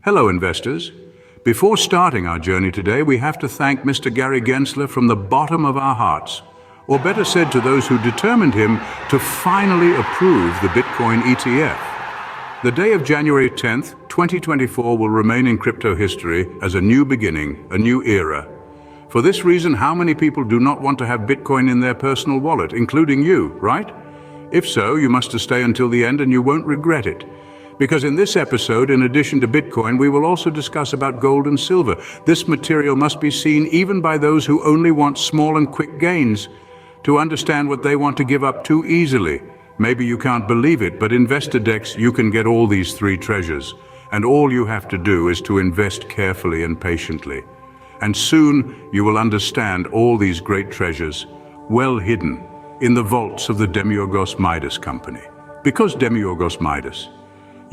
Hello, investors. Before starting our journey today, we have to thank Mr. Gary Gensler from the bottom of our hearts, or better said, to those who determined him to finally approve the Bitcoin ETF. The day of January 10th, 2024 will remain in crypto history as a new beginning, a new era. For this reason, how many people do not want to have Bitcoin in their personal wallet, including you, right? If so, you must stay until the end and you won't regret it. Because in this episode, in addition to Bitcoin, we will also discuss about gold and silver. This material must be seen even by those who only want small and quick gains, to understand what they want to give up too easily. Maybe you can't believe it, but in Vesta Dex you can get all these three treasures. And all you have to do is to invest carefully and patiently. And soon you will understand all these great treasures, well hidden in the vaults of the Demiourgos-Midas company. Because Demiourgos-Midas,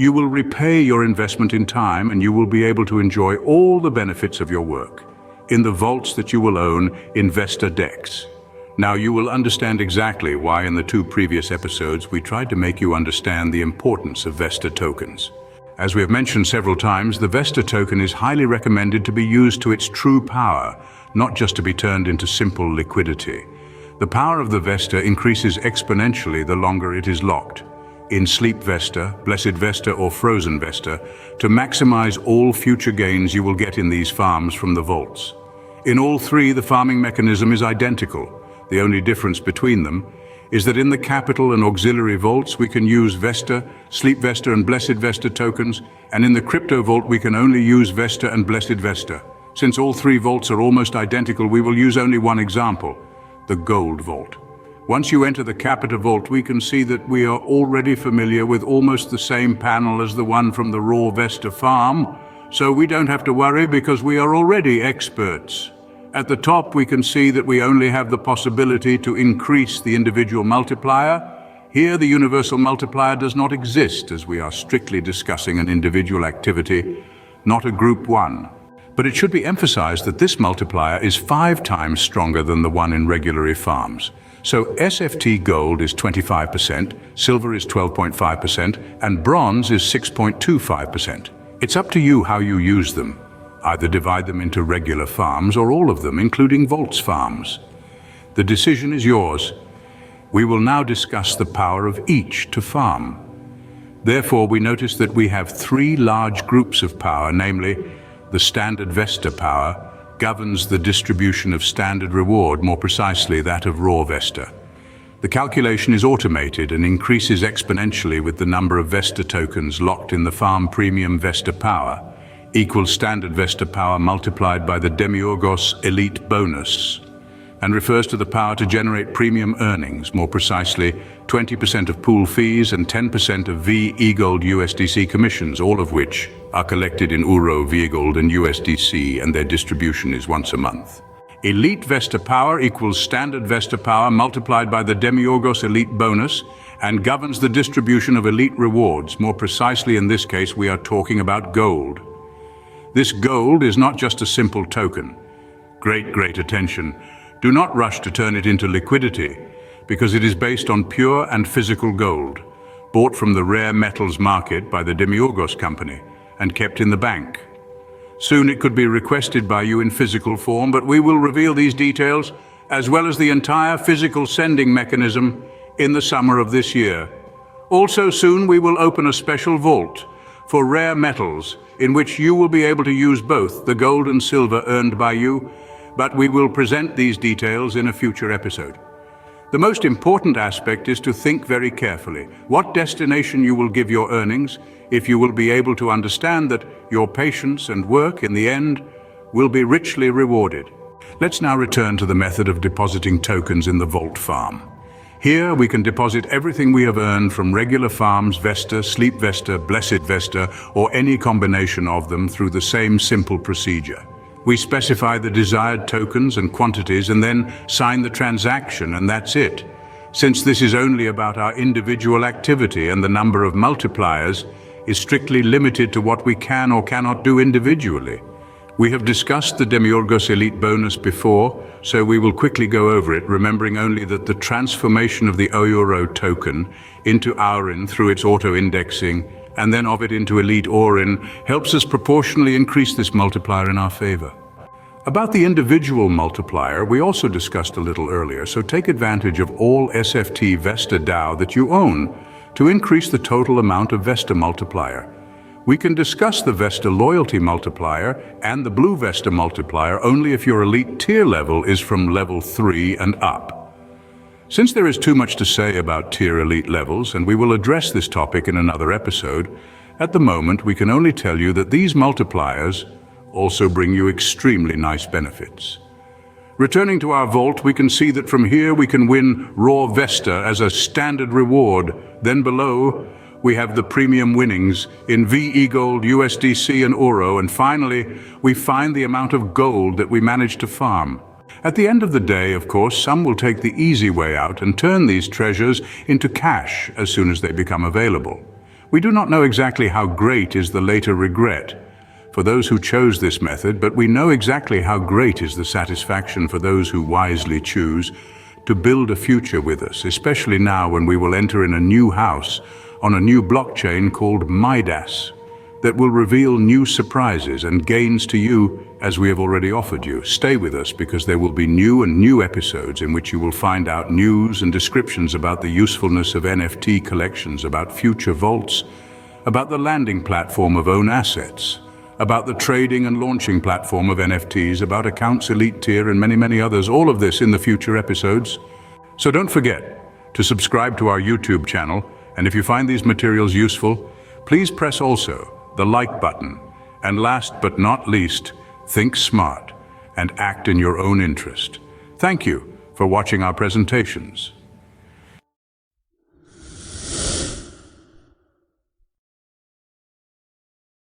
you will repay your investment in time and you will be able to enjoy all the benefits of your work in the vaults that you will own in Vesta Dex. Now you will understand exactly why in the two previous episodes we tried to make you understand the importance of Vesta tokens. As we have mentioned several times, the Vesta token is highly recommended to be used to its true power, not just to be turned into simple liquidity. The power of the Vesta increases exponentially the longer it is locked. In Sleep Vesta, Blessed Vesta or Frozen Vesta, to maximize all future gains you will get in these farms from the vaults. In all three, the farming mechanism is identical. The only difference between them is that in the capital and auxiliary vaults we can use Vesta, Sleep Vesta and Blessed Vesta tokens, and in the crypto vault we can only use Vesta and Blessed Vesta. Since all three vaults are almost identical, we will use only one example, the gold vault. Once you enter the Capita Vault, we can see that we are already familiar with almost the same panel as the one from the raw Vesta farm, so we don't have to worry because we are already experts. At the top, we can see that we only have the possibility to increase the individual multiplier. Here, the universal multiplier does not exist, as we are strictly discussing an individual activity, not a group one. But it should be emphasized that this multiplier is 5 times stronger than the one in regular farms. So SFT gold is 25%, silver is 12.5%, and bronze is 6.25%. It's up to you how you use them. Either divide them into regular farms or all of them, including vaults farms. The decision is yours. We will now discuss the power of each to farm. Therefore, we notice that we have 3 large groups of power, namely, the standard Vesta power governs the distribution of standard reward, more precisely that of raw Vesta. The calculation is automated and increases exponentially with the number of Vesta tokens locked in the farm premium Vesta power, equals standard Vesta power multiplied by the Demiourgos elite bonus, and refers to the power to generate premium earnings, more precisely 20% of pool fees and 10% of VE-Gold USDC commissions, all of which are collected in Euro, VE-Gold and USDC, and their distribution is once a month. Elite Vesta power equals standard Vesta power multiplied by the Demiourgos elite bonus and governs the distribution of elite rewards. More precisely, in this case, we are talking about gold. This gold is not just a simple token. Great attention. Do not rush to turn it into liquidity, because it is based on pure and physical gold, bought from the rare metals market by the Demiourgos company and kept in the bank. Soon it could be requested by you in physical form, but we will reveal these details, as well as the entire physical sending mechanism, in the summer of this year. Also soon we will open a special vault for rare metals, in which you will be able to use both the gold and silver earned by you, but we will present these details in a future episode. The most important aspect is to think very carefully what destination you will give your earnings, if you will be able to understand that your patience and work in the end will be richly rewarded. Let's now return to the method of depositing tokens in the vault farm. Here we can deposit everything we have earned from regular farms, Vesta, Sleep Vesta, Blessed Vesta, or any combination of them through the same simple procedure. We specify the desired tokens and quantities and then sign the transaction, and that's it. Since this is only about our individual activity and the number of multipliers is strictly limited to what we can or cannot do individually. We have discussed the Demiourgos Elite bonus before, so we will quickly go over it, remembering only that the transformation of the Euro token into Aurin through its auto-indexing and then of it into elite Orin helps us proportionally increase this multiplier in our favor. About the individual multiplier, we also discussed a little earlier, so take advantage of all SFT Vesta DAO that you own to increase the total amount of Vesta multiplier. We can discuss the Vesta loyalty multiplier and the blue Vesta multiplier only if your elite tier level is from level 3 and up. Since there is too much to say about tier elite levels, and we will address this topic in another episode, at the moment we can only tell you that these multipliers also bring you extremely nice benefits. Returning to our vault, we can see that from here we can win raw Vesta as a standard reward. Then below, we have the premium winnings in VE Gold, USDC and Oro, and finally, we find the amount of gold that we managed to farm. At the end of the day, of course, some will take the easy way out and turn these treasures into cash as soon as they become available. We do not know exactly how great is the later regret for those who chose this method, but we know exactly how great is the satisfaction for those who wisely choose to build a future with us, especially now when we will enter in a new house on a new blockchain called Midas that will reveal new surprises and gains to you as we have already offered you. Stay with us because there will be new episodes in which you will find out news and descriptions about the usefulness of NFT collections, about future vaults, about the landing platform of own assets, about the trading and launching platform of NFTs, about accounts elite tier and many others, all of this in the future episodes. So don't forget to subscribe to our YouTube channel, and if you find these materials useful, please press also the like button. And last but not least, think smart and act in your own interest. Thank you for watching our presentations.